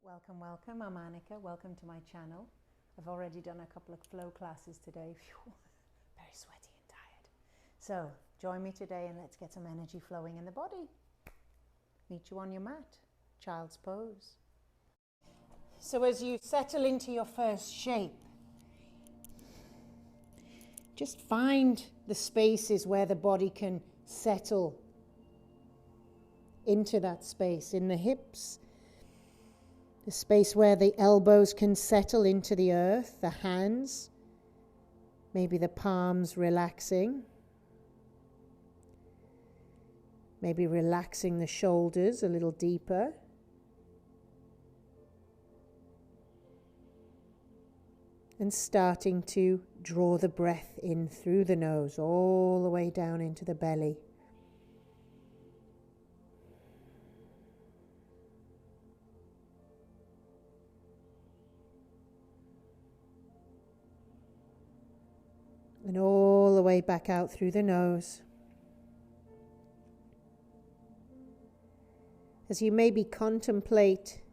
Welcome, welcome. I'm Annika. Welcome to my channel. I've already done a couple of flow classes today. Phew, very sweaty and tired. So join me today and let's get some energy flowing in the body. Meet you on your mat. Child's pose. So as you settle into your first shape, just find the spaces where the body can settle into that space. In the hips, the space where the elbows can settle into the earth, the hands, maybe the palms relaxing, maybe relaxing the shoulders a little deeper. And starting to draw the breath in through the nose, all the way down into the belly. And all the way back out through the nose. As you maybe contemplate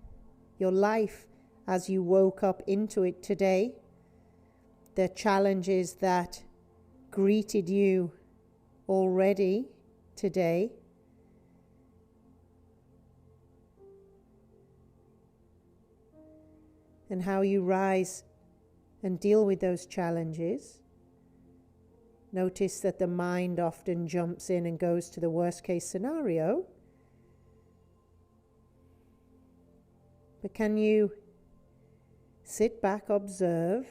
your life as you woke up into it today, the challenges that greeted you already today, and how you rise and deal with those challenges. Notice that the mind often jumps in and goes to the worst case scenario. But can you sit back, observe,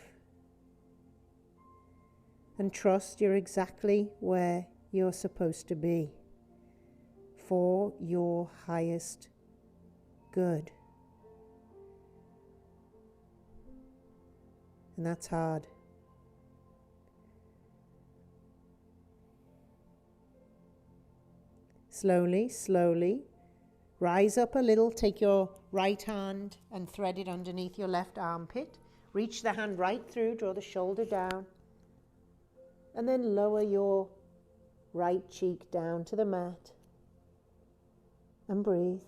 and trust you're exactly where you're supposed to be for your highest good? And that's hard. Slowly, slowly, rise up a little. Take your right hand and thread it underneath your left armpit. Reach the hand right through, draw the shoulder down. And then lower your right cheek down to the mat. And breathe.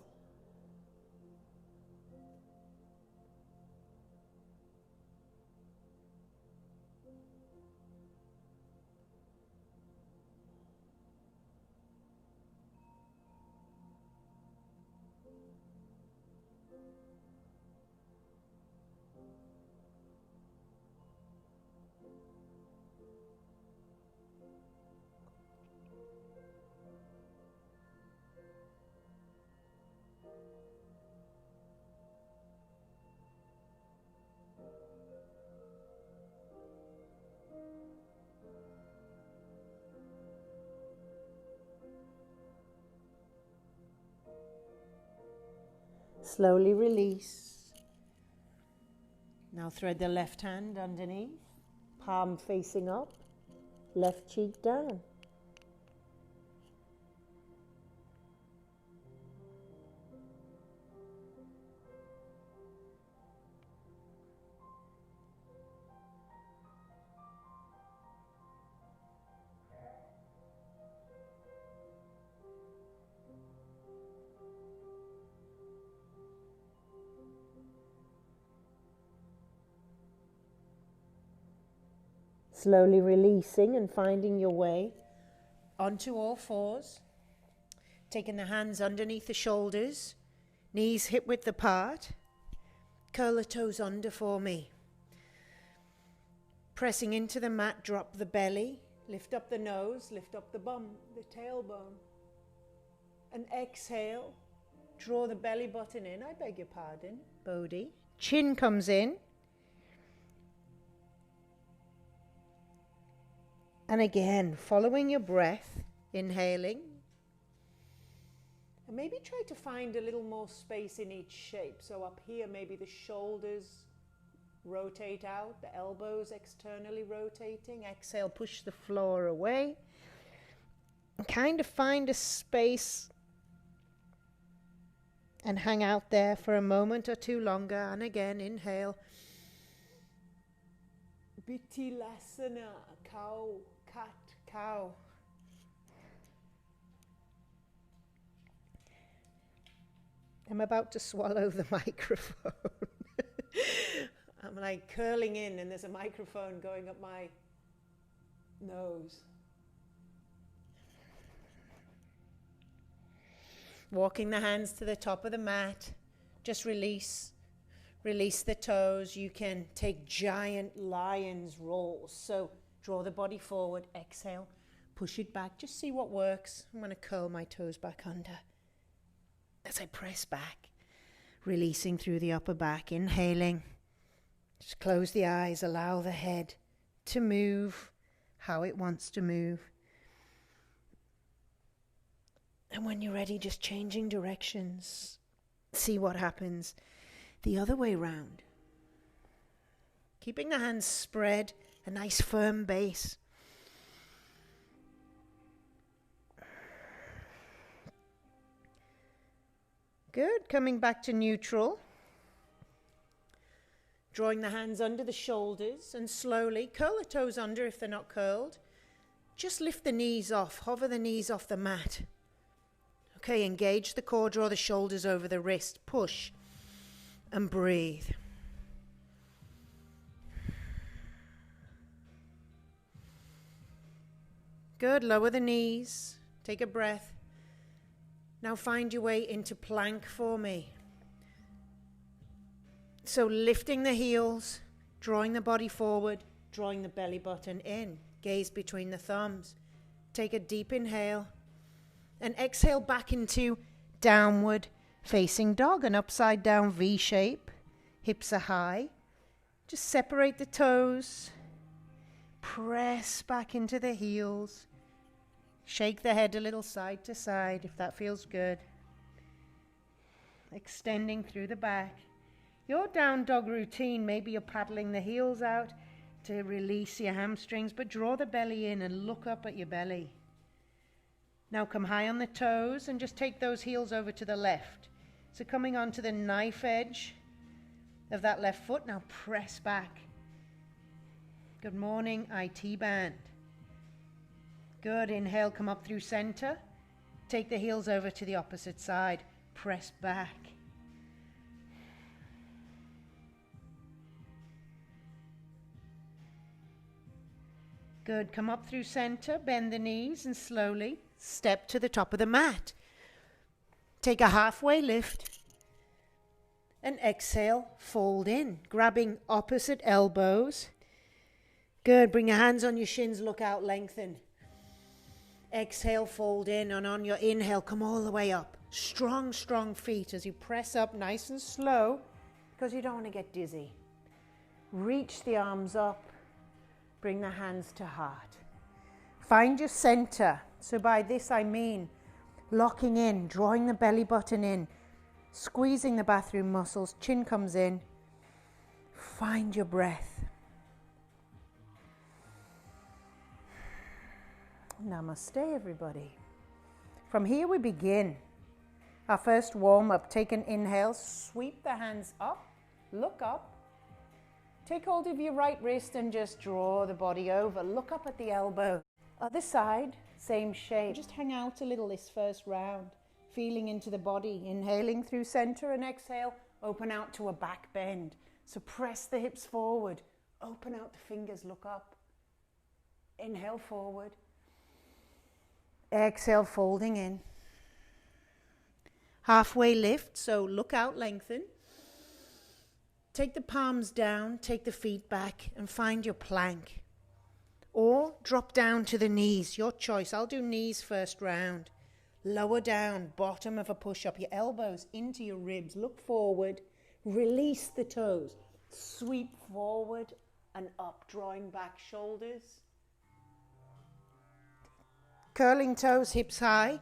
Slowly release. Now thread the left hand underneath, palm facing up, left cheek down. Slowly releasing and finding your way onto all fours. Taking the hands underneath the shoulders, knees hip width apart. Curl the toes under for me. Pressing into the mat, drop the belly. Lift up the nose, lift up the bum, the tailbone. And exhale, draw the belly button in. I beg your pardon, Bodhi. Chin comes in. And again, following your breath, inhaling. And maybe try to find a little more space in each shape. So up here, maybe the shoulders rotate out, the elbows externally rotating. Exhale, push the floor away. And kind of find a space and hang out there for a moment or two longer. And again, inhale. Utkatasana, cow, cat, cow. I'm about to swallow the microphone. I'm like curling in and there's a microphone going up my nose. Walking the hands to the top of the mat. Just release the toes. You can take giant lion's rolls. So draw the body forward, exhale, push it back. Just see what works. I'm going to curl my toes back under as I press back. Releasing through the upper back, inhaling. Just close the eyes, allow the head to move how it wants to move. And when you're ready, just changing directions. See what happens the other way round. Keeping the hands spread, a nice firm base. Good, coming back to neutral. Drawing the hands under the shoulders and slowly curl the toes under if they're not curled. Just lift the knees off, hover the knees off the mat. Okay, engage the core, draw the shoulders over the wrist, push and breathe. Good, lower the knees, take a breath. Now find your way into plank for me. So lifting the heels, drawing the body forward, drawing the belly button in, gaze between the thumbs. Take a deep inhale and exhale back into downward facing dog, an upside down V shape. Hips are high. Just separate the toes. Press back into the heels. Shake the head a little side to side if that feels good. Extending through the back. Your down dog routine, maybe you're paddling the heels out to release your hamstrings, but draw the belly in and look up at your belly. Now come high on the toes and just take those heels over to the left. So coming onto the knife edge of that left foot, now press back. Good morning, IT band. Good, inhale, come up through center. Take the heels over to the opposite side. Press back. Good, come up through center, bend the knees and slowly step to the top of the mat. Take a halfway lift and exhale, fold in, grabbing opposite elbows. Good, bring your hands on your shins, look out, lengthen. Exhale, fold in, and on your inhale, come all the way up. Strong, strong feet as you press up nice and slow because you don't want to get dizzy. Reach the arms up. Bring the hands to heart. Find your center. So by this I mean locking in, drawing the belly button in, squeezing the bathroom muscles, chin comes in. Find your breath. Namaste, everybody. From here we begin. Our first warm up. Take an inhale, sweep the hands up, look up. Take hold of your right wrist and just draw the body over. Look up at the elbow. Other side, same shape. Just hang out a little this first round. Feeling into the body. Inhaling through center and exhale. Open out to a back bend. So press the hips forward. Open out the fingers, look up. Inhale forward. Exhale, folding in. Halfway lift, so look out, lengthen. Take the palms down, take the feet back and find your plank. Or drop down to the knees, your choice. I'll do knees first round. Lower down, bottom of a push-up, your elbows into your ribs. Look forward, release the toes. Sweep forward and up, drawing back shoulders. Curling toes, hips high.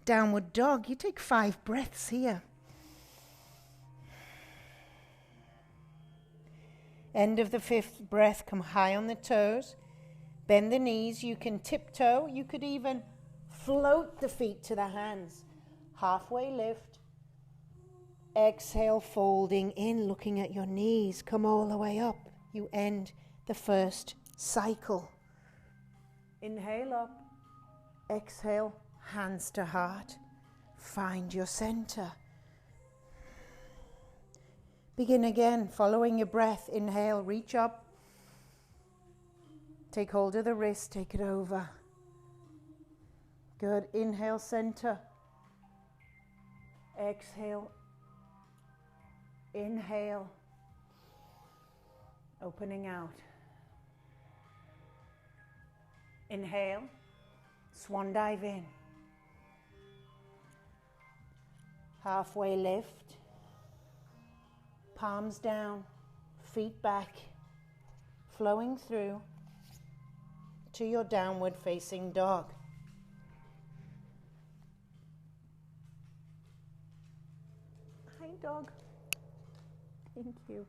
Downward dog. You take 5 breaths here. End of the 5th breath, come high on the toes. Bend the knees. You can tiptoe. You could even float the feet to the hands. Halfway lift. Exhale, folding in, looking at your knees. Come all the way up. You end the first cycle. Inhale up. Exhale, hands to heart. Find your center. Begin again, following your breath. Inhale, reach up. Take hold of the wrist, take it over. Good. Inhale, center. Exhale. Inhale. Opening out. Inhale. Swan dive in. Halfway lift. Palms down. Feet back. Flowing through to your downward facing dog. Hi, dog. Thank you.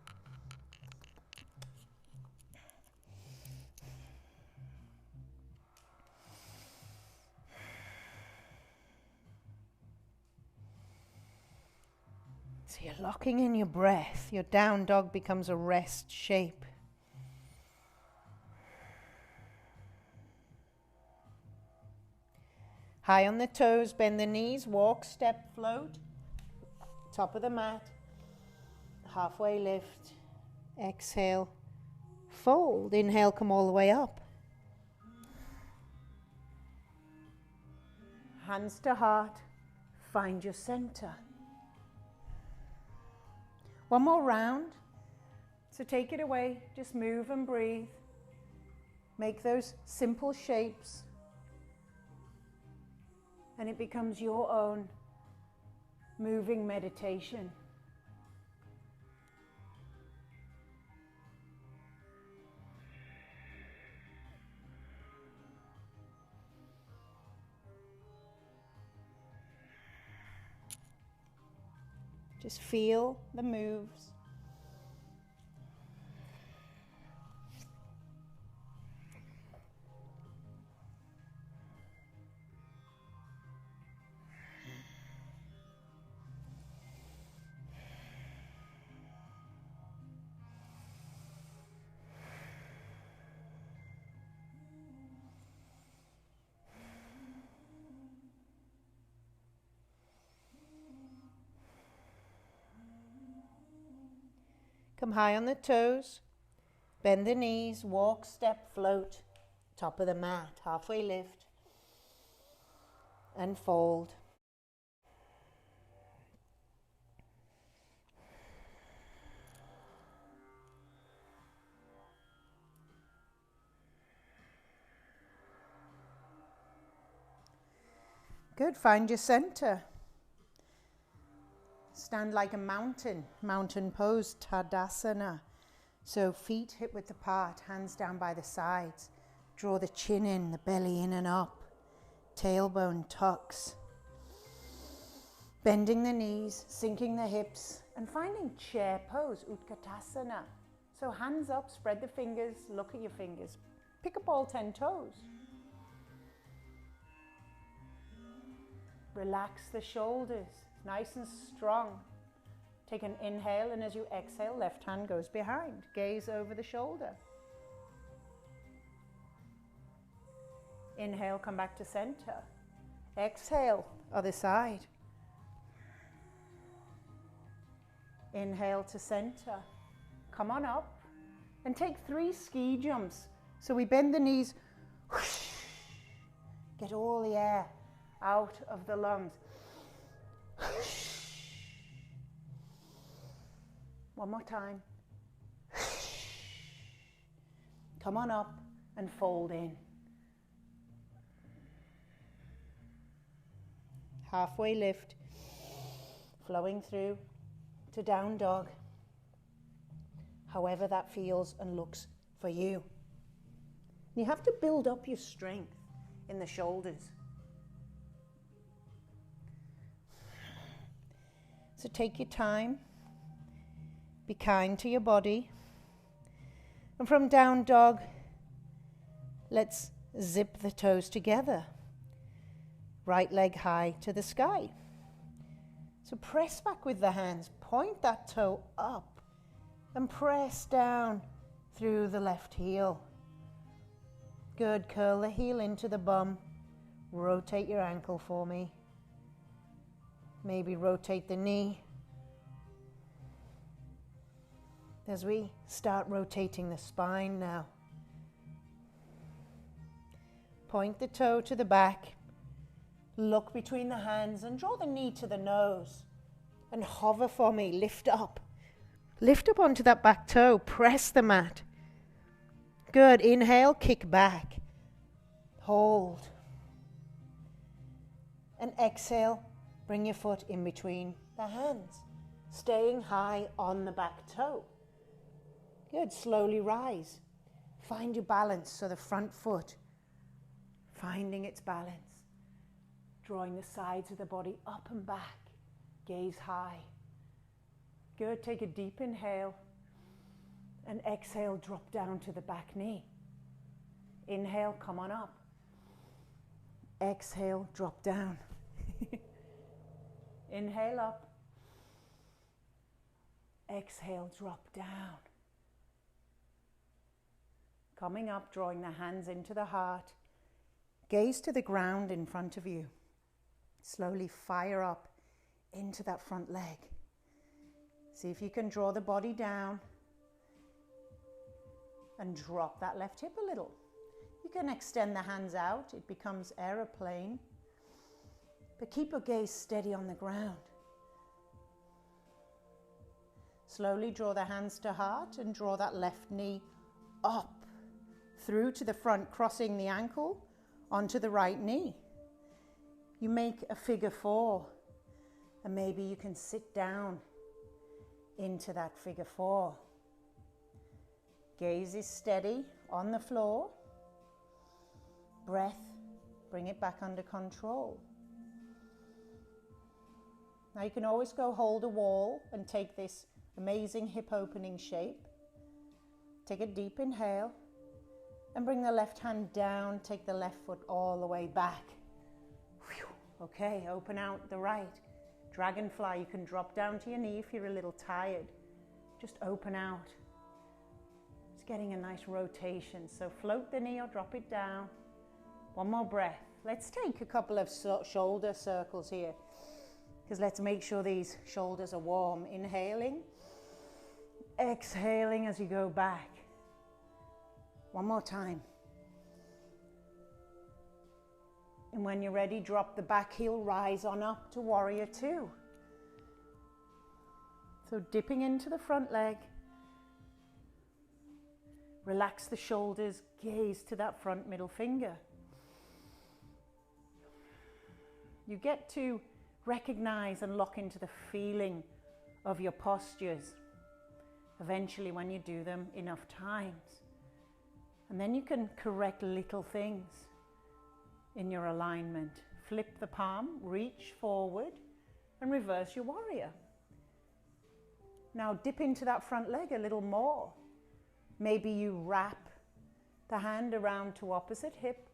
So you're locking in your breath. Your down dog becomes a rest shape. High on the toes, bend the knees, walk, step, float. Top of the mat. Halfway lift. Exhale. Fold. Inhale, come all the way up. Hands to heart. Find your center. One more round. So take it away. Just move and breathe. Make those simple shapes. And it becomes your own moving meditation. Just feel the moves. Come high on the toes, bend the knees, walk, step, float, top of the mat, halfway lift, and fold. Good, find your center. Stand like a mountain pose, Utkatasana. So feet hip width apart, hands down by the sides. Draw the chin in, the belly in and up. Tailbone tucks. Bending the knees, sinking the hips, and finding chair pose, Utkatasana. So hands up, spread the fingers, look at your fingers. Pick up all 10 toes. Relax the shoulders. Nice and strong. Take an inhale, and as you exhale, left hand goes behind. Gaze over the shoulder. Inhale, come back to center. Exhale, other side. Inhale to center. Come on up and take 3 ski jumps. So we bend the knees. Get all the air out of the lungs. One more time. Come on up and fold in. Halfway lift, flowing through to down dog. However that feels and looks for you. You have to build up your strength in the shoulders. So take your time, be kind to your body, and from down dog, let's zip the toes together. Right leg high to the sky. So press back with the hands, point that toe up, and press down through the left heel. Good, curl the heel into the bum, rotate your ankle for me. Maybe rotate the knee. As we start rotating the spine now, point the toe to the back, look between the hands and draw the knee to the nose and hover for me, lift up. Lift up onto that back toe, press the mat. Good, inhale, kick back, hold. And exhale, bring your foot in between the hands, staying high on the back toe. Good, slowly rise. Find your balance, so the front foot finding its balance. Drawing the sides of the body up and back, gaze high. Good, take a deep inhale and exhale, drop down to the back knee. Inhale, come on up. Exhale, drop down. Inhale up. Exhale, drop down. Coming up, drawing the hands into the heart. Gaze to the ground in front of you. Slowly fire up into that front leg. See if you can draw the body down and drop that left hip a little. You can extend the hands out, it becomes aeroplane, but keep your gaze steady on the ground. Slowly draw the hands to heart and draw that left knee up through to the front, crossing the ankle onto the right knee. You make a figure four, and maybe you can sit down into that figure four. Gaze is steady on the floor. Breath, bring it back under control. Now you can always go hold a wall and take this amazing hip opening shape. Take a deep inhale and bring the left hand down, take the left foot all the way back. Whew. Okay, open out the right. Dragonfly, you can drop down to your knee if you're a little tired. Just open out. It's getting a nice rotation. So float the knee or drop it down. One more breath. Let's take a couple of shoulder circles here, because let's make sure these shoulders are warm. Inhaling, exhaling as you go back. One more time. And when you're ready, drop the back heel, rise on up to warrior two. So dipping into the front leg. Relax the shoulders, gaze to that front middle finger. You get to recognize and lock into the feeling of your postures eventually when you do them enough times. And then you can correct little things in your alignment. Flip the palm, reach forward, and reverse your warrior. Now dip into that front leg a little more. Maybe you wrap the hand around to opposite hip,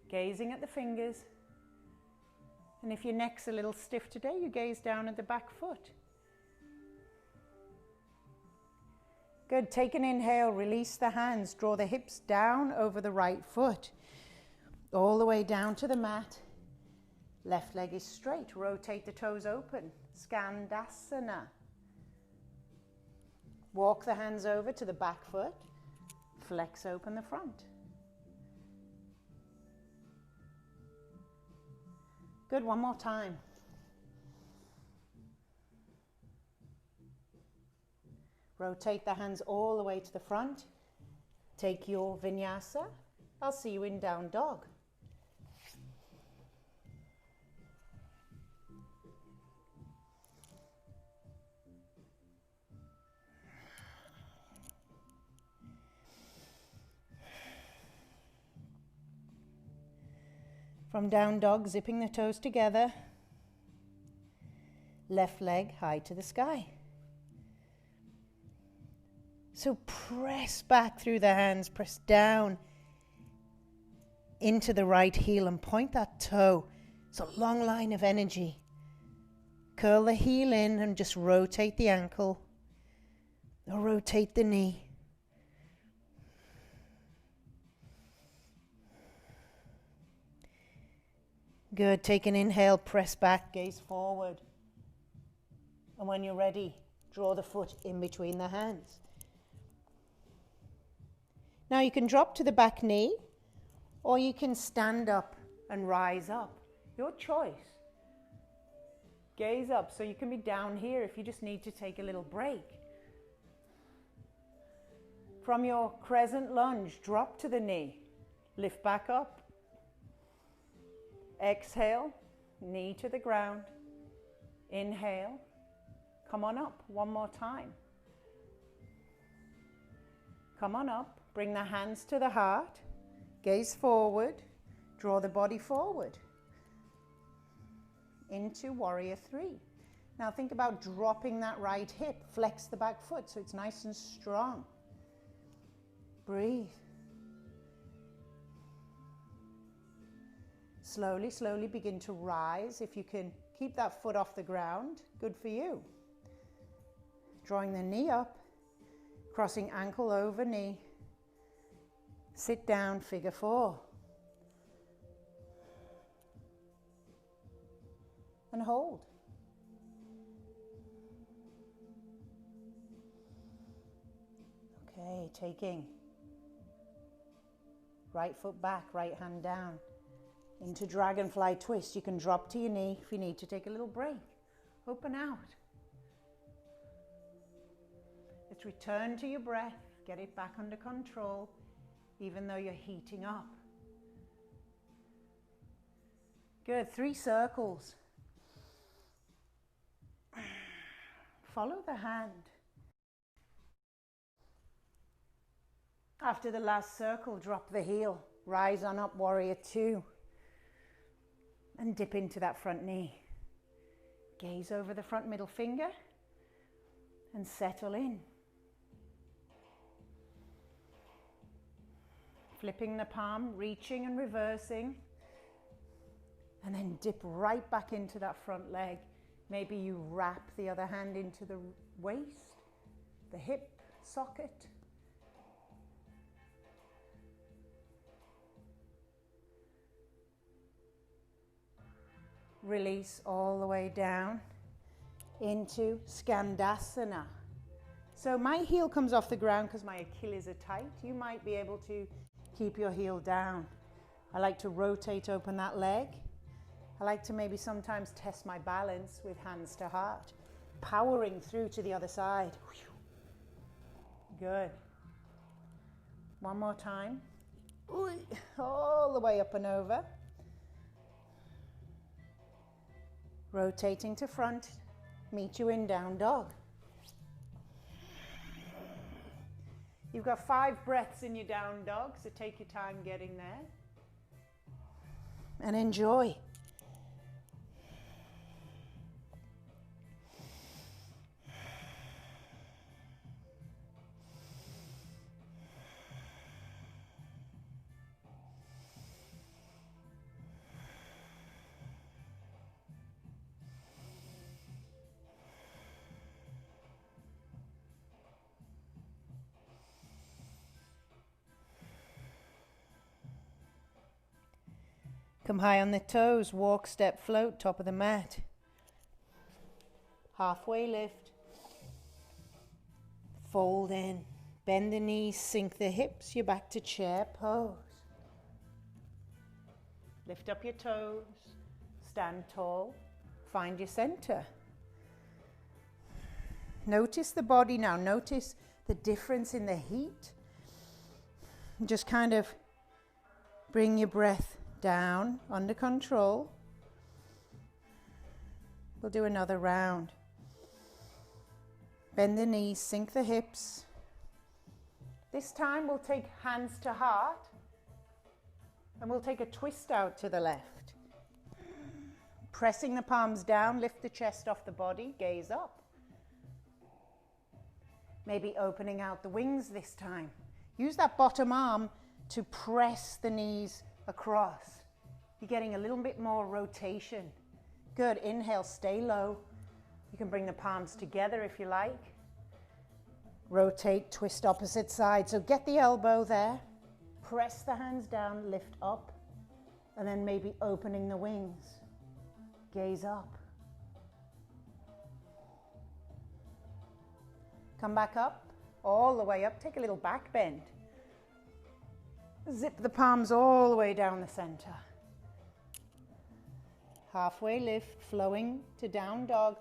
gazing at the fingers. And if your neck's a little stiff today, you gaze down at the back foot. Good, take an inhale, release the hands, draw the hips down over the right foot, all the way down to the mat. Left leg is straight, rotate the toes open, Skandasana. Walk the hands over to the back foot, flex open the front. Good, one more time. Rotate the hands all the way to the front. Take your vinyasa. I'll see you in down dog. From down dog, zipping the toes together. Left leg high to the sky. So press back through the hands, press down into the right heel and point that toe. It's a long line of energy. Curl the heel in and just rotate the ankle or rotate the knee. Good, take an inhale, press back, gaze forward. And when you're ready, draw the foot in between the hands. Now you can drop to the back knee, or you can stand up and rise up. Your choice. Gaze up, so you can be down here if you just need to take a little break. From your crescent lunge, drop to the knee. Lift back up. Exhale, knee to the ground. Inhale. Come on up, one more time. Come on up, bring the hands to the heart. Gaze forward, draw the body forward. Into warrior three. Now think about dropping that right hip. Flex the back foot so it's nice and strong. Breathe. Slowly, slowly begin to rise. If you can keep that foot off the ground, good for you. Drawing the knee up, crossing ankle over knee. Sit down, figure four. And hold. Okay, taking right foot back, right hand down. Into Dragonfly Twist. You can drop to your knee if you need to take a little break. Open out. Let's return to your breath. Get it back under control, even though you're heating up. Good. 3 circles. Follow the hand. After the last circle, drop the heel. Rise on up, warrior two. And dip into that front knee. Gaze over the front middle finger and settle in. Flipping the palm, reaching and reversing. And then dip right back into that front leg. Maybe you wrap the other hand into the waist, the hip socket. Release all the way down into Skandasana. So my heel comes off the ground because my Achilles are tight. You might be able to keep your heel down. I like to rotate open that leg. I like to maybe sometimes test my balance with hands to heart, powering through to the other side. Good. One more time. All the way up and over. Rotating to front, meet you in down dog. You've got 5 breaths in your down dog, so take your time getting there. And enjoy. Come high on the toes, walk, step, float, top of the mat. Halfway lift. Fold in. Bend the knees, sink the hips, you're back to chair pose. Lift up your toes, stand tall, find your center. Notice the body now, notice the difference in the heat. Just kind of bring your breath down, under control. We'll do another round. Bend the knees, sink the hips. This time we'll take hands to heart and we'll take a twist out to the left. Pressing the palms down, lift the chest off the body, gaze up. Maybe opening out the wings this time. Use that bottom arm to press the knees across. You're getting a little bit more rotation. Good. Inhale, stay low. You can bring the palms together if you like. Rotate, twist opposite side. So get the elbow there. Press the hands down, lift up. And then maybe opening the wings. Gaze up. Come back up, all the way up. Take a little back bend. Zip the palms all the way down the center. Halfway lift, flowing to down dog.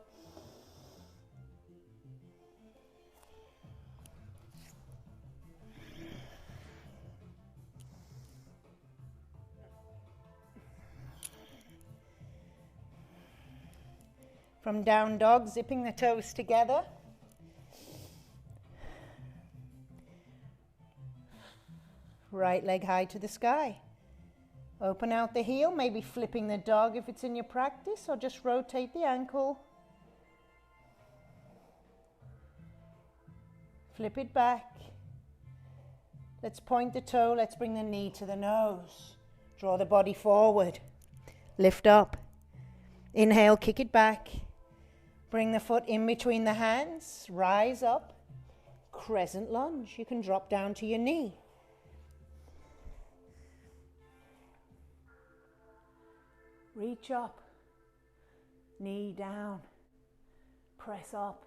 From down dog, zipping the toes together. Right leg high to the sky. Open out the heel, maybe flipping the dog if it's in your practice, or just rotate the ankle. Flip it back. Let's point the toe, let's bring the knee to the nose. Draw the body forward. Lift up. Inhale, kick it back. Bring the foot in between the hands, rise up. Crescent lunge, you can drop down to your knee. Reach up, knee down, press up,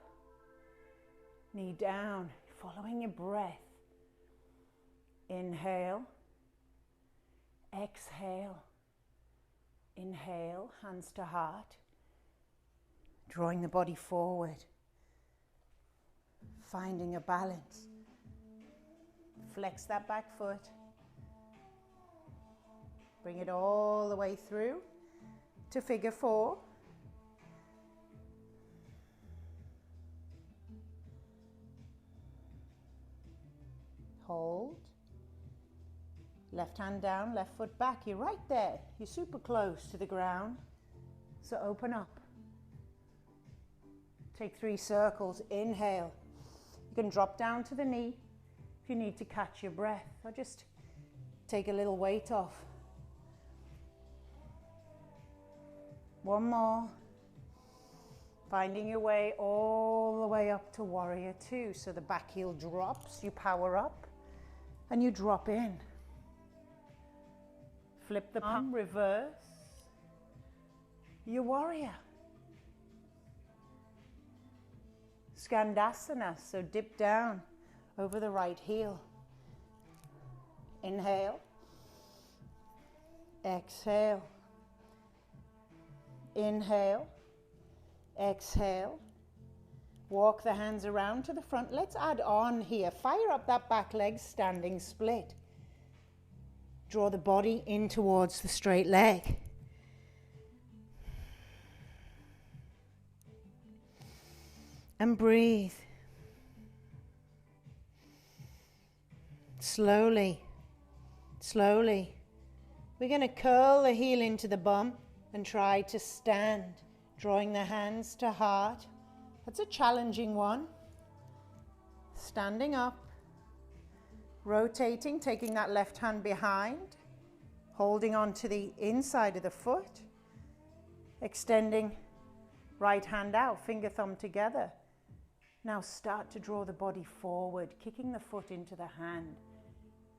knee down, following your breath. Inhale, exhale, inhale, hands to heart, drawing the body forward, finding a balance. Flex that back foot, bring it all the way through to figure four. Hold. Left hand down, left foot back. You're right there. You're super close to the ground. So open up. Take 3 circles. Inhale. You can drop down to the knee if you need to catch your breath, or just take a little weight off. One more. Finding your way all the way up to warrior 2. So the back heel drops, you power up, and you drop in. Flip the palm, reverse. Your warrior. Skandasana, so dip down over the right heel. Inhale. Exhale. Inhale. Exhale. Walk the hands around to the front. Let's add on here. Fire up that back leg, standing split. Draw the body in towards the straight leg. And breathe. Slowly, slowly. We're going to curl the heel into the bum and try to stand, drawing the hands to heart. That's a challenging one. Standing up, rotating, taking that left hand behind, holding on to the inside of the foot, extending right hand out, finger thumb together. Now start to draw the body forward, kicking the foot into the hand.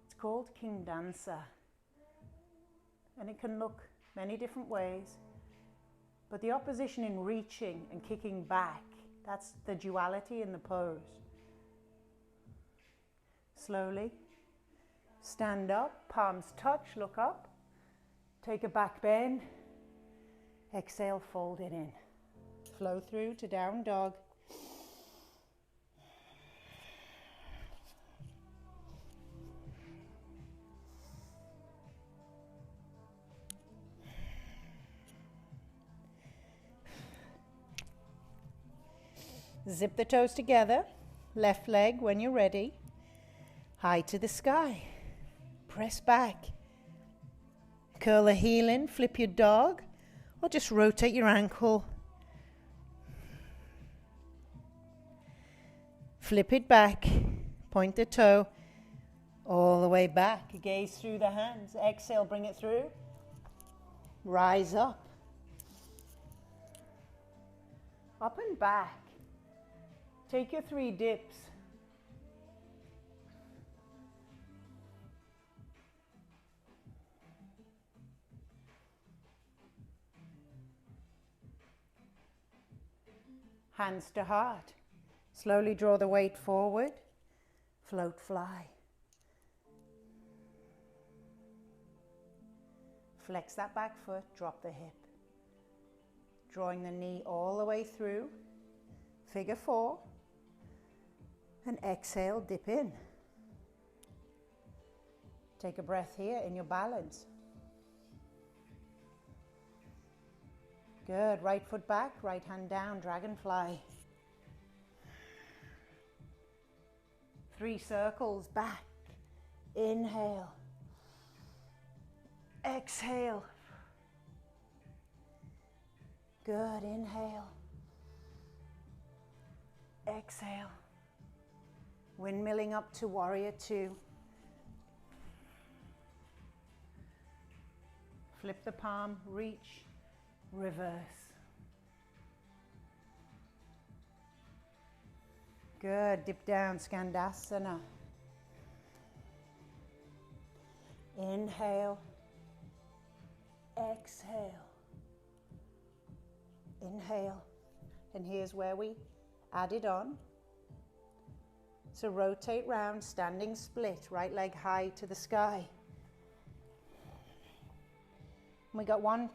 It's called King Dancer. And it can look many different ways. But the opposition in reaching and kicking back, that's the duality in the pose. Slowly. Stand up, palms touch, look up. Take a back bend. Exhale, fold it in. Flow through to down dog. Zip the toes together. Left leg when you're ready. High to the sky. Press back. Curl the heel in, flip your dog, or just rotate your ankle. Flip it back. Point the toe all the way back. Gaze through the hands. Exhale, bring it through. Rise up. Up and back. Take your 3 dips. Hands to heart. Slowly draw the weight forward. Float, fly. Flex that back foot, drop the hip. Drawing the knee all the way through, figure 4. And exhale, dip in. Take a breath here in your balance. Good, right foot back, right hand down, dragonfly. 3 circles back. Inhale. Exhale. Good, inhale. Exhale. Windmilling up to warrior 2. Flip the palm, reach, reverse. Good, dip down, Skandasana. Inhale, exhale, inhale. And here's where we add it on. So rotate round, standing split, right leg high to the sky. We got one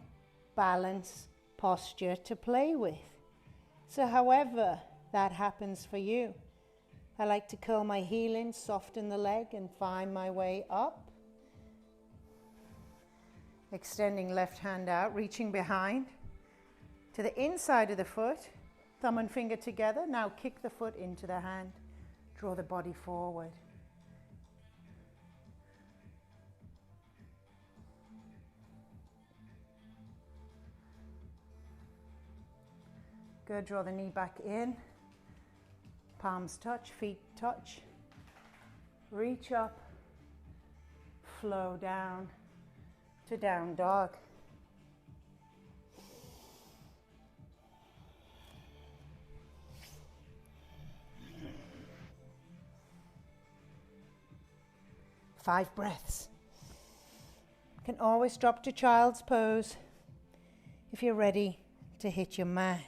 balance posture to play with. So however that happens for you, I like to curl my heel in, soften the leg and find my way up. Extending left hand out, reaching behind to the inside of the foot, thumb and finger together. Now kick the foot into the hand, draw the body forward. Good, draw the knee back in, palms touch, feet touch, reach up, flow down to down dog. Five breaths. You can always drop to child's pose if you're ready to hit your mat.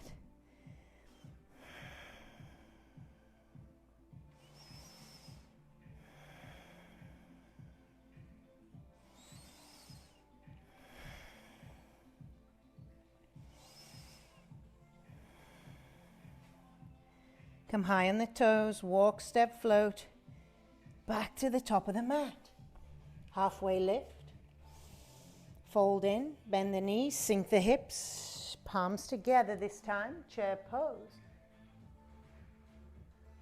Come high on the toes, walk, step, float, back to the top of the mat. Halfway lift, fold in, bend the knees, sink the hips, palms together this time, chair pose.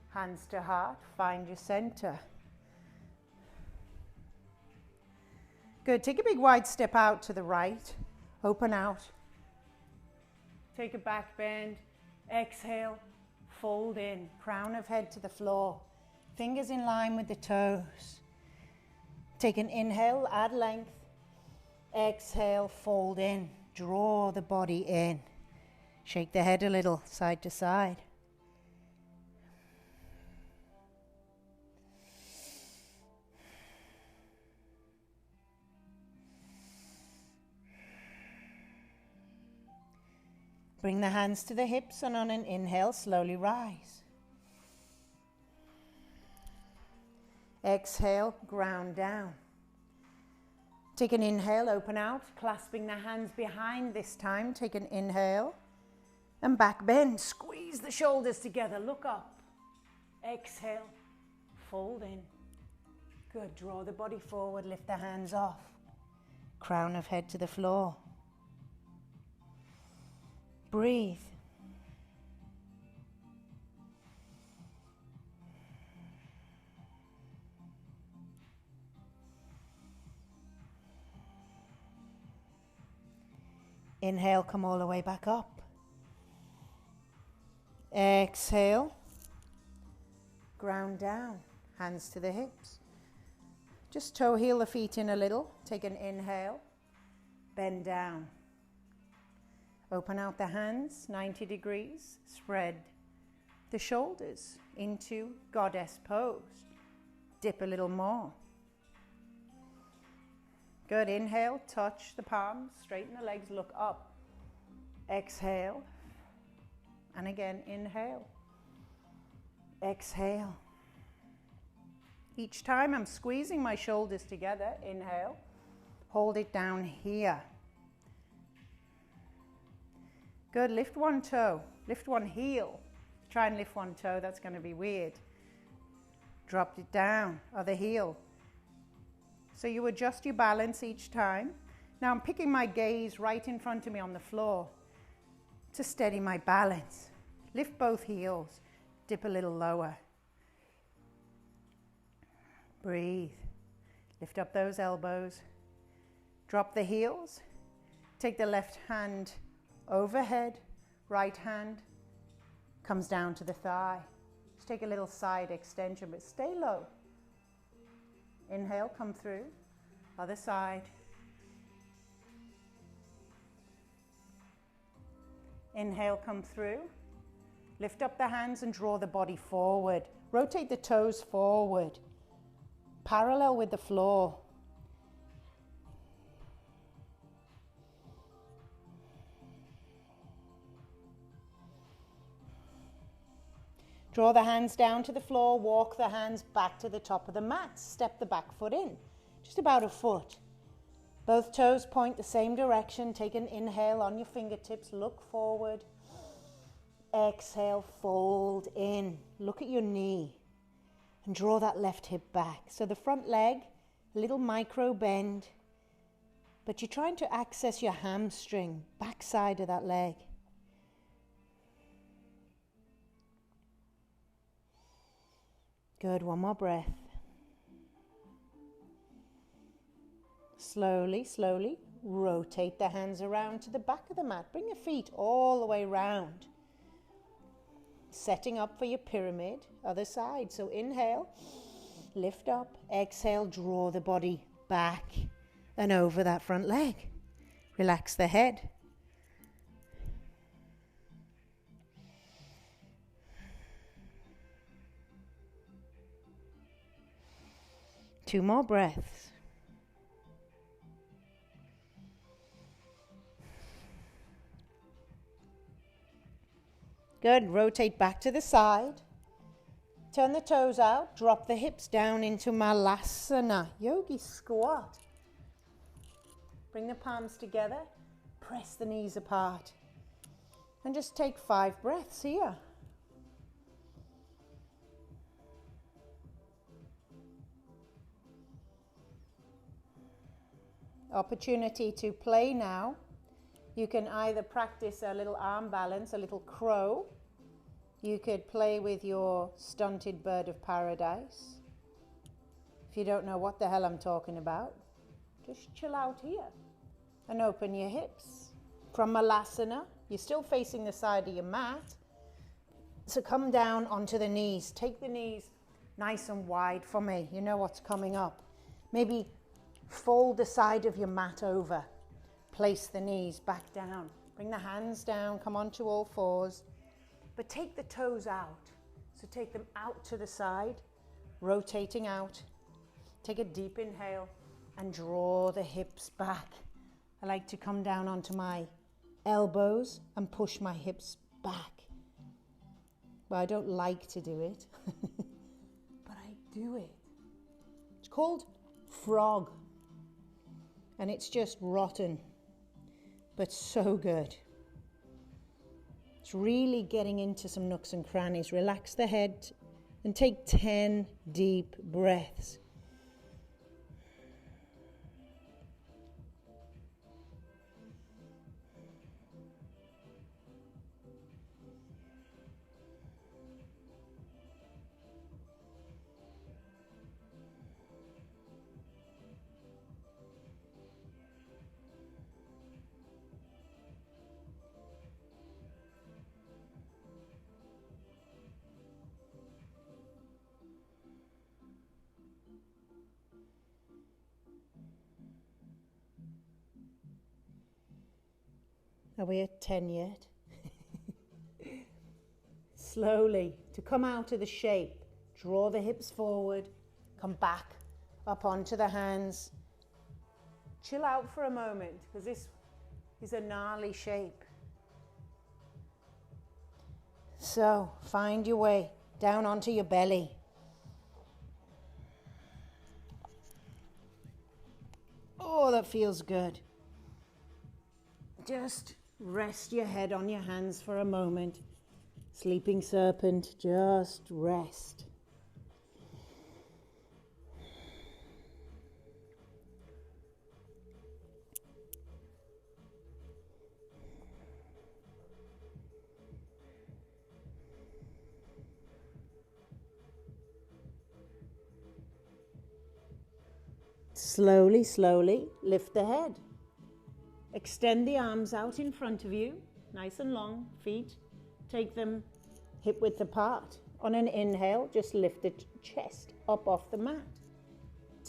Hands to heart, find your center. Good, take a big wide step out to the right, open out. Take a back bend, exhale. Fold in, crown of head to the floor, fingers in line with the toes. Take an inhale, add length. Exhale, fold in, draw the body in. Shake the head a little, side to side. Bring the hands to the hips and on an inhale, slowly rise. Exhale, ground down. Take an inhale, open out, clasping the hands behind this time. Take an inhale and back bend. Squeeze the shoulders together, look up. Exhale, fold in. Good, draw the body forward, lift the hands off. Crown of head to the floor. Breathe. Inhale, come all the way back up. Exhale. Ground down, hands to the hips. Just toe heel the feet in a little. Take an inhale, bend down. Open out the hands, 90 degrees. Spread the shoulders into goddess pose. Dip a little more. Good, inhale, touch the palms, straighten the legs, look up. Exhale. And again, inhale. Exhale. Each time I'm squeezing my shoulders together. Inhale. Hold it down here. Good, lift one toe, lift one heel. Try and lift one toe, that's going to be weird. Drop it down, other heel. So you adjust your balance each time. Now I'm picking my gaze right in front of me on the floor to steady my balance. Lift both heels, dip a little lower. Breathe. Lift up those elbows. Drop the heels. Take the left hand overhead, right hand comes down to the thigh. Just take a little side extension, but stay low. Inhale, come through. Other side. Inhale, come through. Lift up the hands and draw the body forward. Rotate the toes forward, parallel with the floor. Draw the hands down to the floor, walk the hands back to the top of the mat, step the back foot in, just about a foot. Both toes point the same direction, take an inhale on your fingertips, look forward. Exhale, fold in, look at your knee and draw that left hip back. So the front leg, a little micro bend, but you're trying to access your hamstring, back side of that leg. Good, one more breath. Slowly, slowly rotate the hands around to the back of the mat. Bring your feet all the way round. Setting up for your pyramid, other side. So inhale, lift up, exhale, draw the body back and over that front leg. Relax the head. Two more breaths. Good. Rotate back to the side. Turn the toes out. Drop the hips down into Malasana, yogi squat. Bring the palms together. Press the knees apart. And just take 5 breaths here. Opportunity to play now. You can either practice a little arm balance, a little crow. You could play with your stunted bird of paradise. If you don't know what the hell I'm talking about, just chill out here and open your hips. From Malasana, you're still facing the side of your mat. So come down onto the knees. Take the knees nice and wide for me. You know what's coming up. Maybe fold the side of your mat over. Place the knees back down. Bring the hands down. Come onto all fours. But take the toes out. So take them out to the side, rotating out. Take a deep inhale and draw the hips back. I like to come down onto my elbows and push my hips back. Well, I don't like to do it, but I do it. It's called frog. And it's just rotten, but so good. It's really getting into some nooks and crannies. Relax the head and take 10 deep breaths. Are we at 10 yet? Slowly, to come out of the shape, draw the hips forward, come back up onto the hands. Chill out for a moment, because this is a gnarly shape. So, find your way down onto your belly. Oh, that feels good. Just Rest your head on your hands for a moment. Sleeping serpent, just rest. Slowly, slowly lift the head. Extend the arms out in front of you, nice and long, feet. Take them hip width apart. On an inhale, just lift the chest up off the mat.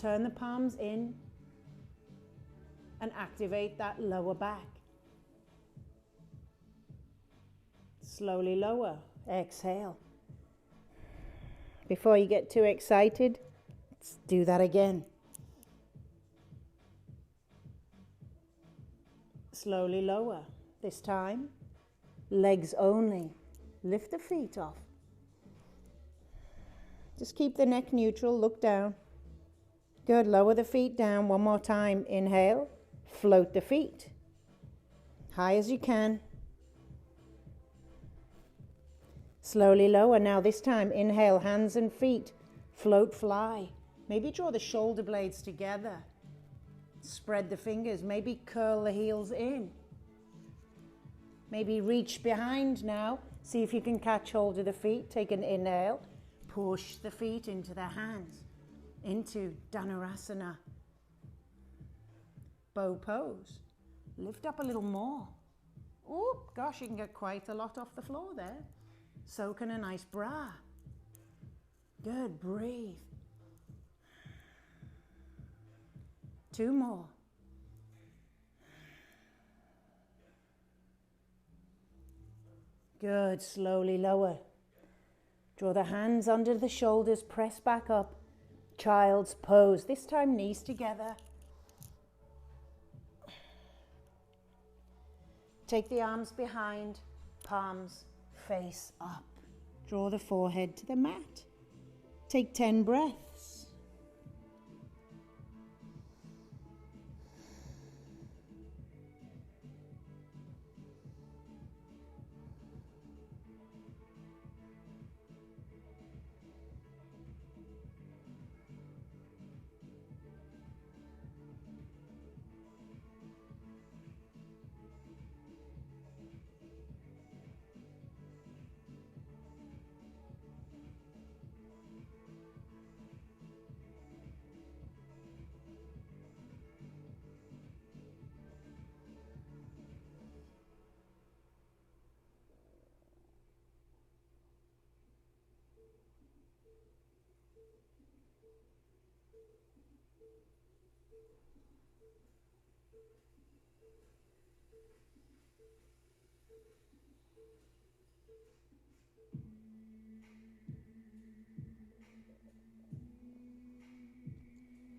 Turn the palms in and activate that lower back. Slowly lower, exhale. Before you get too excited, let's do that again. Slowly lower. This time, legs only. Lift the feet off. Just keep the neck neutral, look down. Good, lower the feet down. One more time. Inhale, float the feet. High as you can. Slowly lower. Now this time, inhale, hands and feet. Float, fly. Maybe draw the shoulder blades together. Spread the fingers, maybe curl the heels in. Maybe reach behind now. See if you can catch hold of the feet. Take an inhale. Push the feet into the hands. Into Dhanurasana Bow Pose. Lift up a little more. Oh, gosh, you can get quite a lot off the floor there. Soak in a nice bra. Good, breathe. 2 more. Good, slowly lower. Draw the hands under the shoulders, press back up. Child's pose. This time knees together. Take the arms behind, palms face up. Draw the forehead to the mat. Take 10 breaths.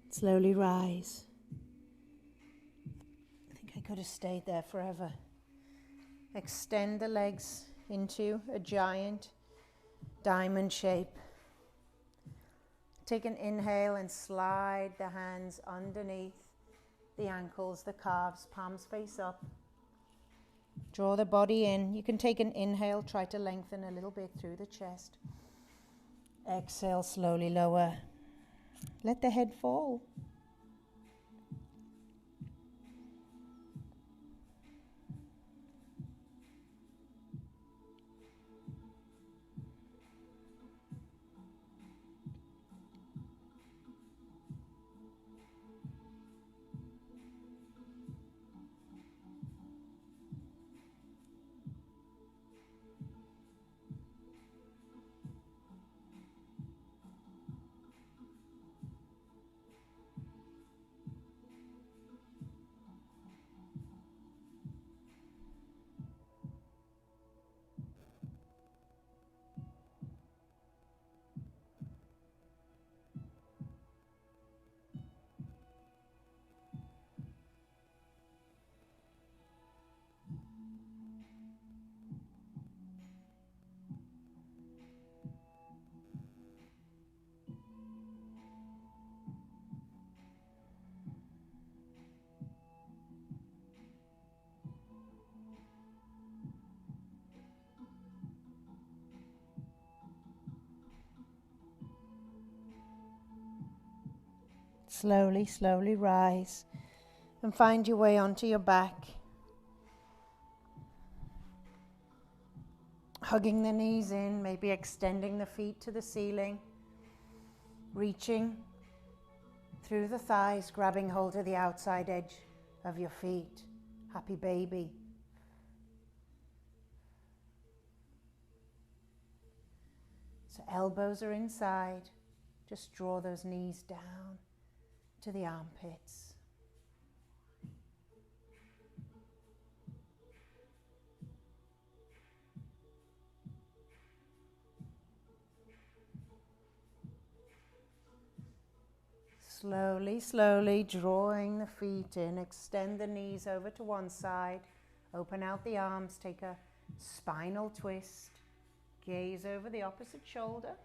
Slowly rise. I think I could have stayed there forever. Extend the legs into a giant diamond shape. Take an inhale and slide the hands underneath the ankles, the calves, palms face up. Draw the body in. You can take an inhale, try to lengthen a little bit through the chest. Exhale, slowly lower. Let the head fall. Slowly, slowly rise and find your way onto your back. Hugging the knees in, maybe extending the feet to the ceiling. Reaching through the thighs, grabbing hold of the outside edge of your feet. Happy baby. So elbows are inside. Just draw those knees down to the armpits. Slowly, slowly drawing the feet in, extend the knees over to one side, open out the arms, take a spinal twist, gaze over the opposite shoulder.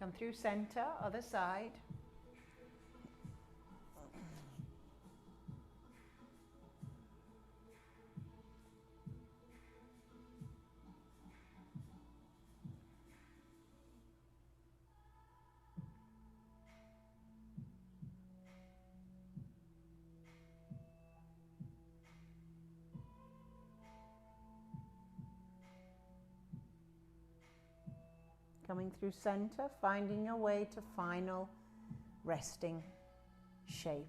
Come through center, other side. Coming through center, finding your way to final resting shape.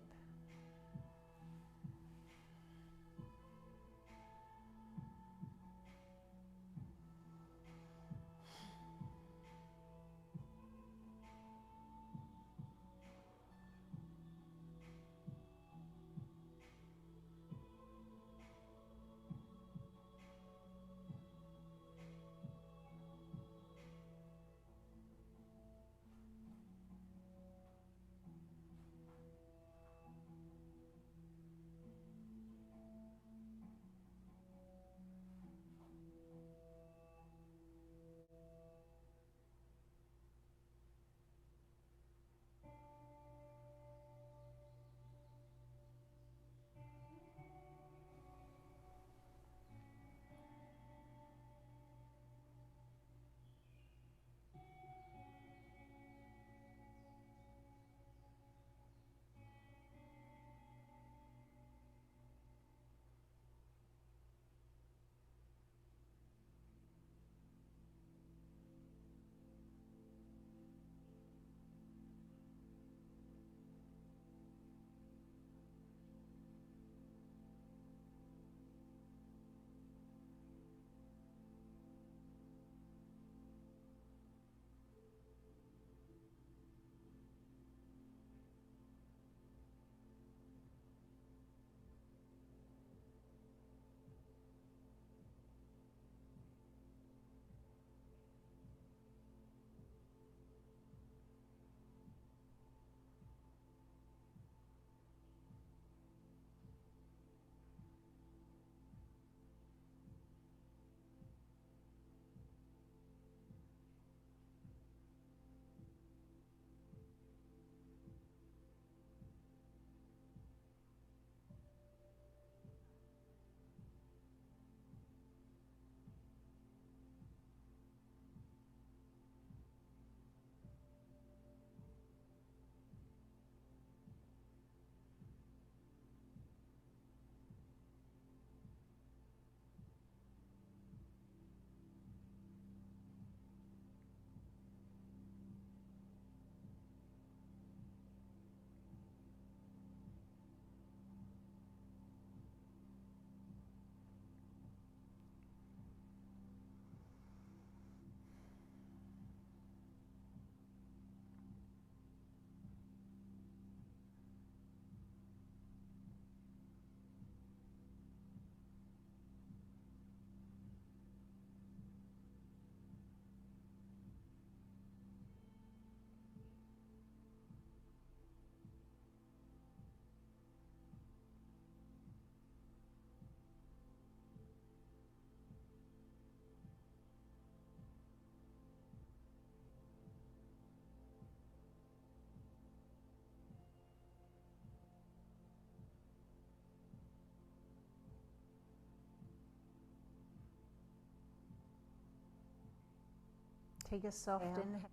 Take a soft inhale.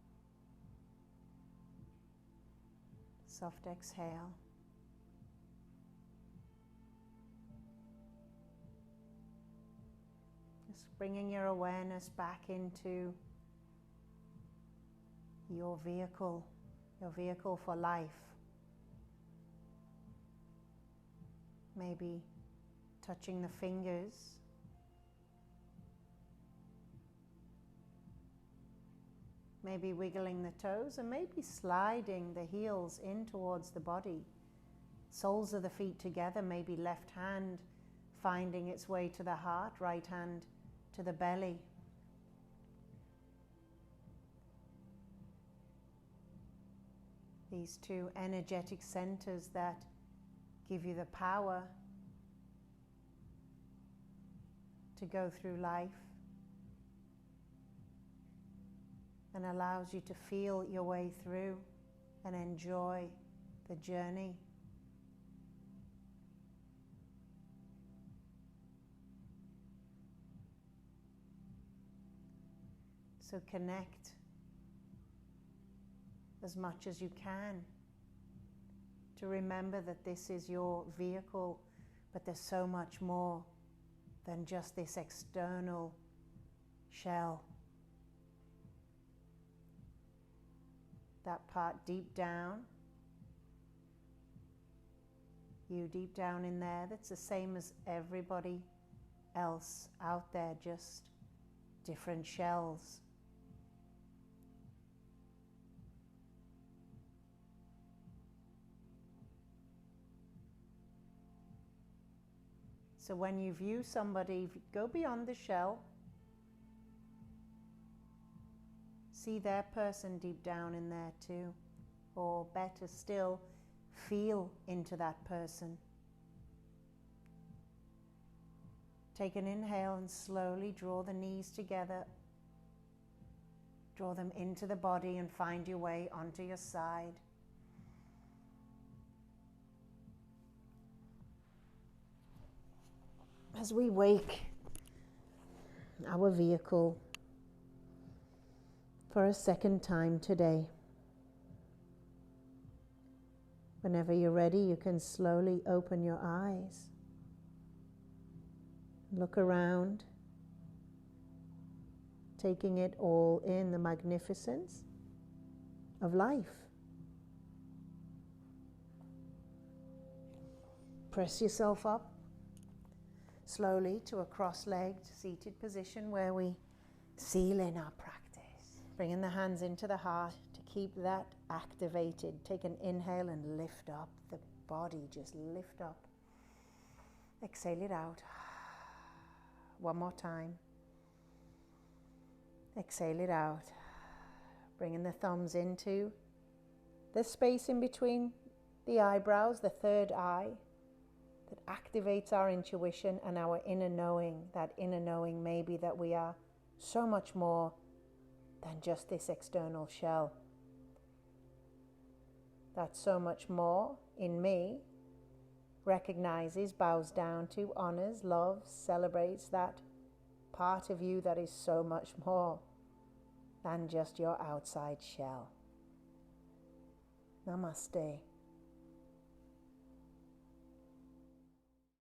Soft exhale. Just bringing your awareness back into your vehicle for life. Maybe touching the fingers. Maybe wiggling the toes, and maybe sliding the heels in towards the body. Soles of the feet together, maybe left hand finding its way to the heart, right hand to the belly. These two energetic centers that give you the power to go through life and allows you to feel your way through and enjoy the journey. So connect as much as you can to remember that this is your vehicle, but there's so much more than just this external shell. That part deep down, you deep down in there, that's the same as everybody else out there, just different shells. So when you view somebody, go beyond the shell. See their person deep down in there too. Or better still, feel into that person. Take an inhale and slowly draw the knees together. Draw them into the body and find your way onto your side. As we wake our vehicle for a second time today, whenever you're ready, you can slowly open your eyes. Look around, taking it all in, the magnificence of life. Press yourself up slowly to a cross-legged seated position where we seal in our practice. Bringing the hands into the heart to keep that activated. Take an inhale and lift up the body, just lift up. Exhale it out. One more time. Exhale it out. Bringing the thumbs into the space in between the eyebrows, the third eye, that activates our intuition and our inner knowing. That inner knowing maybe that we are so much more than just this external shell. That so much more in me recognizes, bows down to, honors, loves, celebrates that part of you that is so much more than just your outside shell. Namaste.